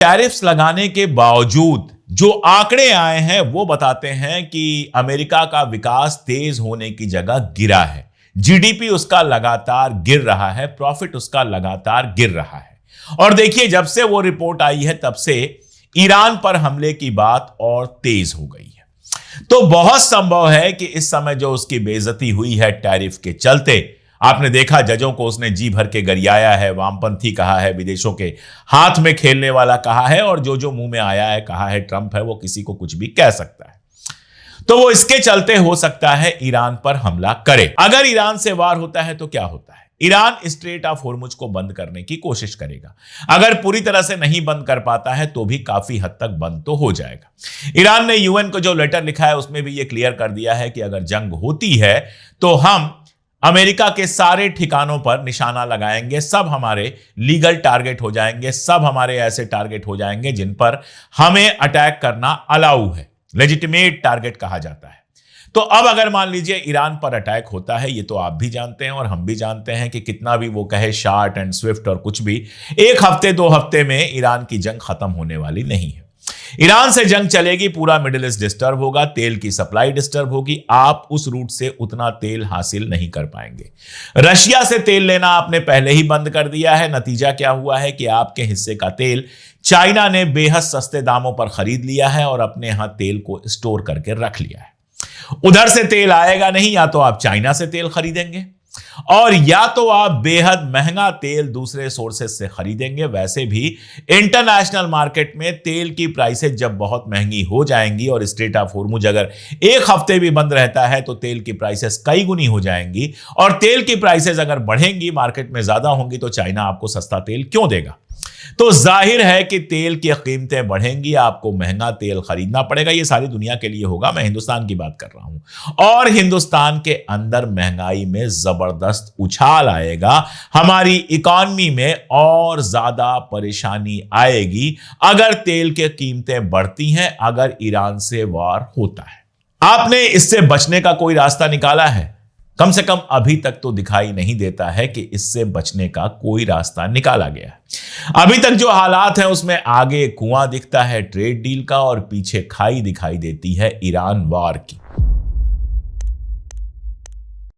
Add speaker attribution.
Speaker 1: Tariffs लगाने के बावजूद जो आंकड़े आए हैं वो बताते हैं कि अमेरिका का विकास तेज होने की जगह गिरा है। जीडीपी उसका लगातार गिर रहा है, प्रॉफिट उसका लगातार गिर रहा है। और देखिए, जब से वो रिपोर्ट आई है तब से ईरान पर हमले की बात और तेज हो गई है। तो बहुत संभव है कि इस समय जो उसकी बेइज्जती हुई है टैरिफ के चलते, आपने देखा जजों को उसने जी भर के गरियाया है, वामपंथी कहा है, विदेशों के हाथ में खेलने वाला कहा है, और जो जो मुंह में आया है कहा है ट्रंप है, वो किसी को कुछ भी कह सकता है। तो वो इसके चलते हो सकता है ईरान पर हमला करे। अगर ईरान से वार होता है तो क्या होता है? ईरान स्ट्रेट ऑफ होर्मुज को बंद करने की कोशिश करेगा। अगर पूरी तरह से नहीं बंद कर पाता है तो भी काफी हद तक बंद तो हो जाएगा। ईरान ने यूएन को जो लेटर लिखा है उसमें भी यह क्लियर कर दिया है कि अगर जंग होती है तो हम अमेरिका के सारे ठिकानों पर निशाना लगाएंगे, सब हमारे लीगल टारगेट हो जाएंगे, सब हमारे ऐसे टारगेट हो जाएंगे जिन पर हमें अटैक करना अलाउ है, लेजिटिमेट टारगेट कहा जाता है। तो अब अगर मान लीजिए ईरान पर अटैक होता है, ये तो आप भी जानते हैं और हम भी जानते हैं कि कितना भी वो कहे शार्ट एंड स्विफ्ट और कुछ भी, एक हफ्ते 2 हफ्ते में ईरान की जंग खत्म होने वाली नहीं है। ईरान से जंग चलेगी, पूरा मिडिल ईस्ट डिस्टर्ब होगा, तेल की सप्लाई डिस्टर्ब होगी, आप उस रूट से उतना तेल हासिल नहीं कर पाएंगे। रशिया से तेल लेना आपने पहले ही बंद कर दिया है। नतीजा क्या हुआ है कि आपके हिस्से का तेल चाइना ने बेहद सस्ते दामों पर खरीद लिया है और अपने यहां तेल को स्टोर करके रख लिया है। उधर से तेल आएगा नहीं, या तो आप चाइना से तेल खरीदेंगे और या तो आप बेहद महंगा तेल दूसरे सोर्सेस से खरीदेंगे। वैसे भी इंटरनेशनल मार्केट में तेल की प्राइसेस जब बहुत महंगी हो जाएंगी और स्ट्रेट ऑफ होर्मुज अगर एक हफ्ते भी बंद रहता है तो तेल की प्राइसेस कई गुनी हो जाएंगी, और तेल की प्राइसेस अगर बढ़ेंगी, मार्केट में ज्यादा होंगी, तो चाइना आपको सस्ता तेल क्यों देगा? तो जाहिर है कि तेल की कीमतें बढ़ेंगी, आपको महंगा तेल खरीदना पड़ेगा। ये सारी दुनिया के लिए होगा, मैं हिंदुस्तान की बात कर रहा हूं। और हिंदुस्तान के अंदर महंगाई में जबरदस्त उछाल आएगा, हमारी इकॉनमी में और ज्यादा परेशानी आएगी अगर तेल की कीमतें बढ़ती हैं, अगर ईरान से वार होता है। आपने इससे बचने का कोई रास्ता निकाला है? कम से कम अभी तक तो दिखाई नहीं देता है कि इससे बचने का कोई रास्ता निकाला गया है। अभी तक जो हालात हैं उसमें आगे कुआं दिखता है ट्रेड डील का और पीछे खाई दिखाई देती है ईरान वार की।